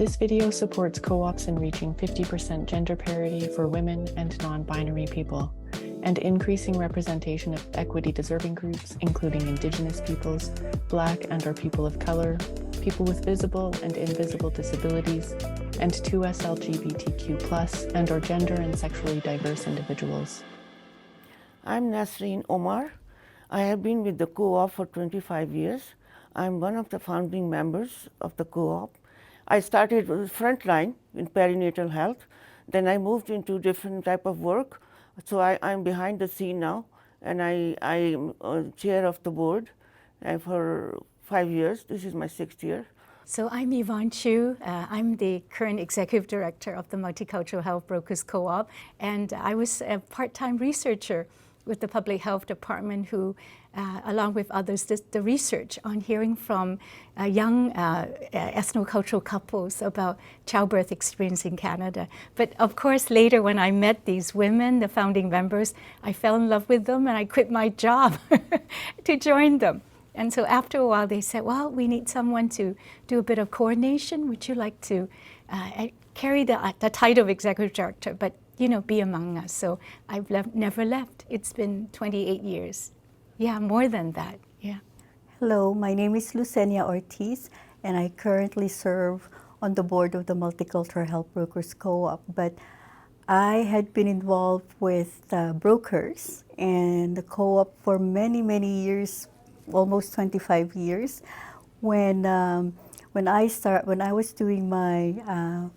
This video supports co-ops in reaching 50% gender parity for women and non-binary people, and increasing representation of equity-deserving groups, including Indigenous peoples, Black and/or people of color, people with visible and invisible disabilities, and 2S LGBTQ+ and/or gender and sexually diverse individuals. I'm Nasreen Omar. I have been with the co-op for 25 years. I'm one of the founding members of the co-op. I started with frontline in perinatal health. Then I moved into different type of work. So I'm behind the scene now, and I'm chair of the board for 5 years. This is my 6th year. So I'm Yvonne Chu. I'm the current executive director of the Multicultural Health Brokers Co-op, and I was a part-time researcher with the Public Health Department who, along with others, did the research on hearing from young ethnocultural couples about childbirth experience in Canada. But of course, later when I met these women, the founding members, I fell in love with them and I quit my job to join them. And so after a while, they said, well, we need someone to do a bit of coordination. Would you like to carry the title of executive director, but be among us? So I've never left. It's been 28 years. Yeah, more than that, yeah. Hello, my name is Lucenia Ortiz, and I currently serve on the board of the Multicultural Health Brokers Co-op. But I had been involved with brokers and the co-op for many, many years, almost 25 years. When I was doing my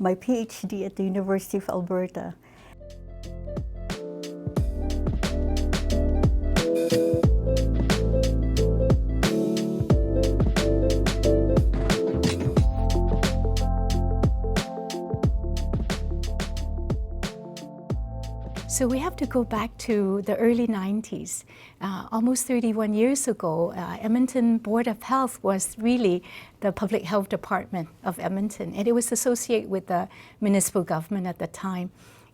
PhD at the University of Alberta. So we have to go back to the early 90s. Almost 31 years ago, Edmonton Board of Health was really the Public Health Department of Edmonton, and it was associated with the municipal government at the time.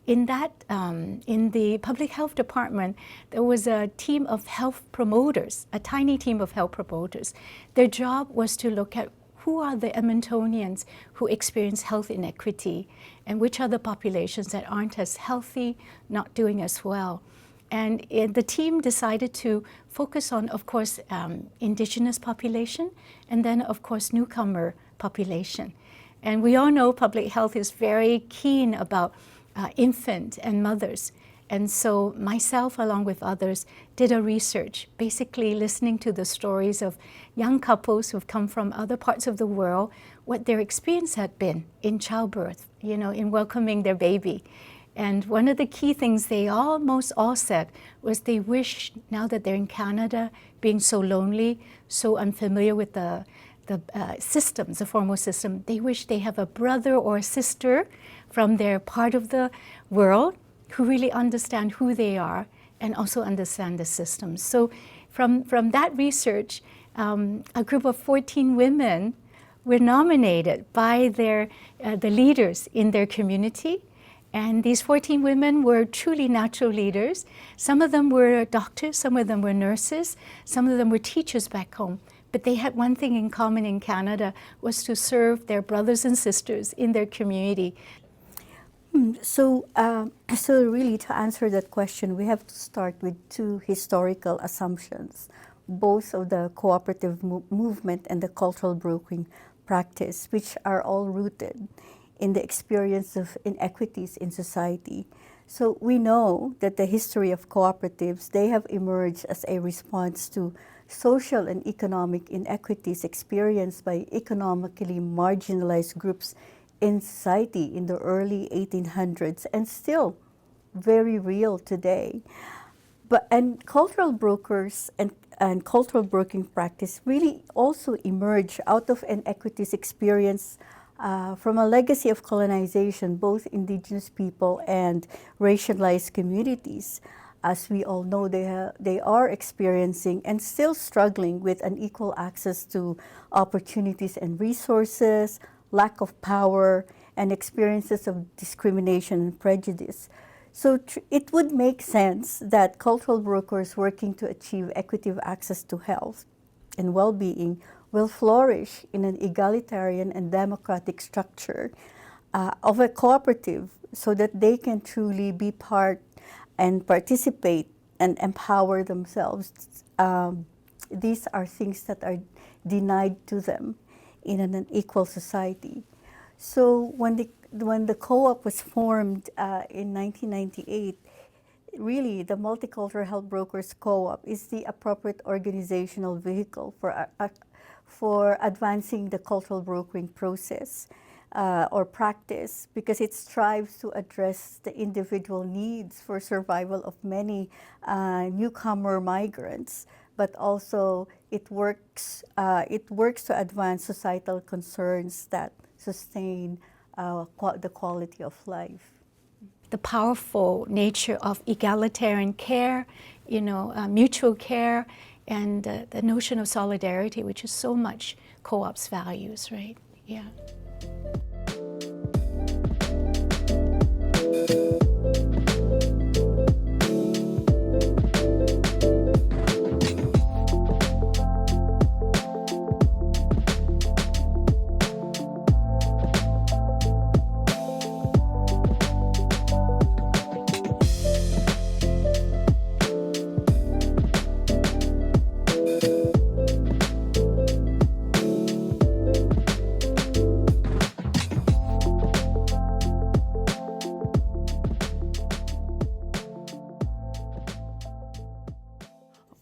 In the Public Health Department, there was a team of health promoters, a tiny team of health promoters. Their job was to look at who are the Edmontonians who experience health inequity, and which are the populations that aren't as healthy, not doing as well. And the team decided to focus on, of course, Indigenous population, and then, of course, newcomer population. And we all know public health is very keen about infant and mothers. And so myself, along with others, did a research, basically listening to the stories of young couples who've come from other parts of the world, what their experience had been in childbirth, in welcoming their baby. And one of the key things they almost all said was they wish, now that they're in Canada, being so lonely, so unfamiliar with the systems, the formal system, they wish they have a brother or a sister from their part of the world who really understand who they are and also understand the systems. So from that research, a group of 14 women were nominated by the leaders in their community. And these 14 women were truly natural leaders. Some of them were doctors, some of them were nurses, some of them were teachers back home. But they had one thing in common in Canada, was to serve their brothers and sisters in their community. So really, to answer that question, we have to start with two historical assumptions, both of the cooperative movement and the cultural brokering practice, which are all rooted in the experience of inequities in society. So we know that the history of cooperatives, they have emerged as a response to social and economic inequities experienced by economically marginalized groups in society in the early 1800s, and still very real today. And cultural brokers and cultural broking practice really also emerge out of inequities experienced from a legacy of colonization, both Indigenous people and racialized communities. As we all know, they are experiencing and still struggling with unequal access to opportunities and resources, lack of power, and experiences of discrimination and prejudice. So it would make sense that cultural brokers working to achieve equitable access to health and well-being will flourish in an egalitarian and democratic structure of a cooperative so that they can truly be part and participate and empower themselves. These are things that are denied to them in an unequal society. So when the co-op was formed in 1998, really the Multicultural Health Brokers Co-op is the appropriate organizational vehicle for advancing the cultural brokering process or practice, because it strives to address the individual needs for survival of many newcomer migrants, but also it works to advance societal concerns that sustain the quality of life. The powerful nature of egalitarian care, mutual care, and the notion of solidarity, which is so much co-op's values, right? Yeah.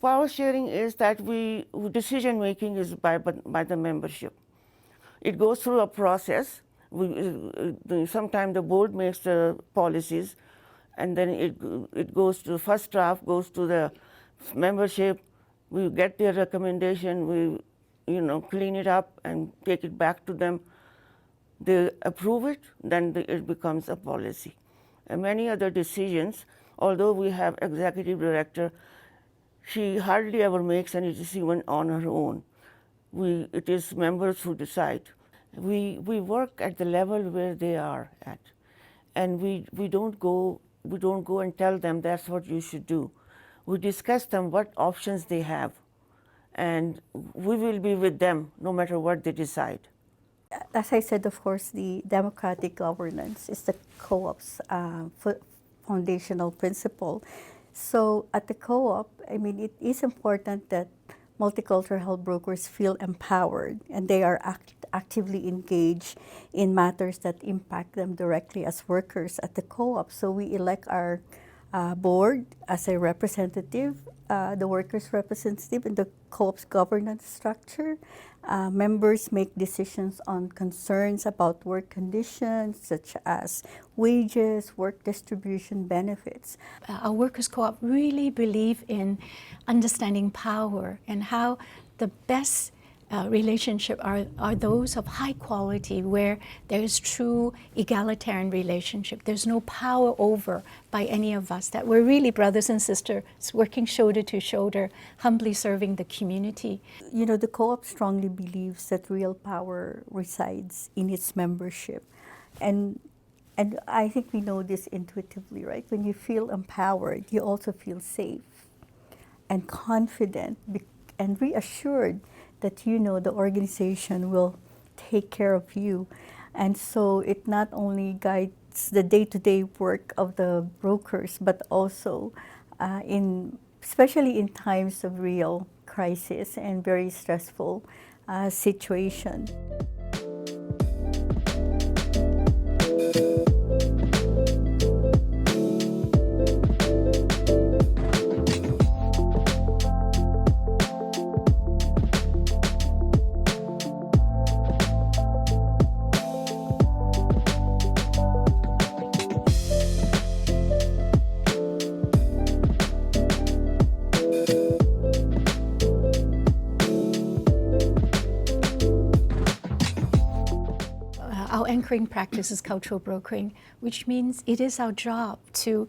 Power sharing is that decision making is by the membership. It goes through a process. Sometimes the board makes the policies, and then it goes to the first draft, goes to the membership. We get their recommendation. We clean it up and take it back to them. They approve it, then it becomes a policy. And many other decisions, although we have executive director, she hardly ever makes any decision on her own. It is members who decide. We work at the level where they are at, and we don't go and tell them that's what you should do. We discuss them what options they have, and we will be with them no matter what they decide. As I said, of course, the democratic governance is the co-op's foundational principle. So at the co-op, it is important that multicultural health brokers feel empowered, and they are actively engaged in matters that impact them directly as workers at the co-op. So we elect our board as a representative, the workers' representative in the co-op's governance structure. Members make decisions on concerns about work conditions, such as wages, work distribution, benefits. Our workers' co-op really believe in understanding power and how the best relationship are those of high quality, where there is true egalitarian relationship. There's no power over by any of us, that we're really brothers and sisters working shoulder to shoulder, humbly serving the community. The co-op strongly believes that real power resides in its membership. And I think we know this intuitively, right? When you feel empowered, you also feel safe and confident and reassured that the organization will take care of you. And so it not only guides the day-to-day work of the brokers, but also especially in times of real crisis and very stressful situation. Our anchoring practice is cultural brokering, which means it is our job to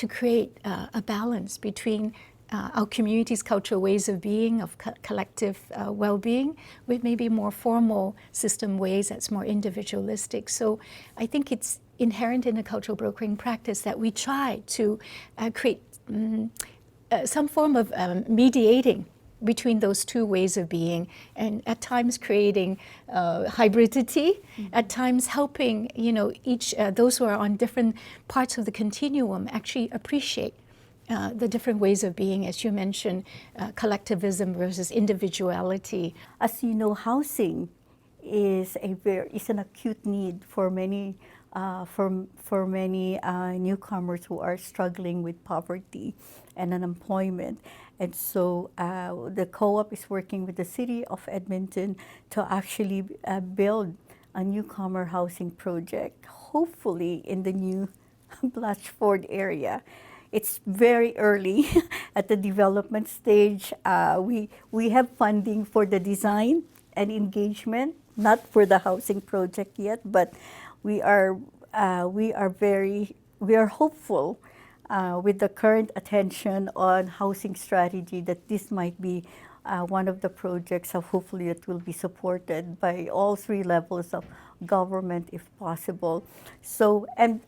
create a balance between our community's cultural ways of being, of collective well-being, with maybe more formal system ways that's more individualistic. So I think it's inherent in the cultural brokering practice that we try to create some form of mediating between those two ways of being, and at times creating hybridity, at times helping, you know, each those who are on different parts of the continuum actually appreciate the different ways of being, as you mentioned, collectivism versus individuality. As you know, housing is an acute need for many newcomers who are struggling with poverty and unemployment. And so the co-op is working with the city of Edmonton to actually build a newcomer housing project, hopefully in the new Blatchford area. It's very early at the development stage. We have funding for the design and engagement, not for the housing project yet, but we are hopeful with the current attention on housing strategy that this might be one of the projects of hopefully that will be supported by all three levels of government if possible. So and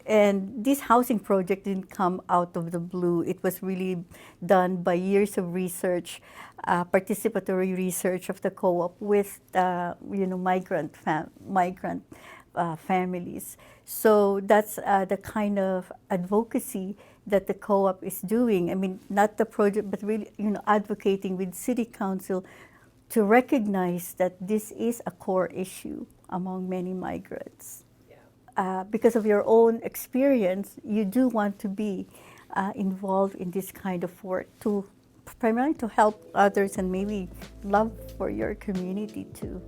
this housing project didn't come out of the blue. It was really done by years of research, participatory research of the co-op with migrant families. So that's the kind of advocacy that the co-op is doing. I mean, not the project, but really, advocating with City Council to recognize that this is a core issue among many migrants. Yeah. Because of your own experience, you do want to be involved in this kind of work primarily to help others and maybe love for your community too.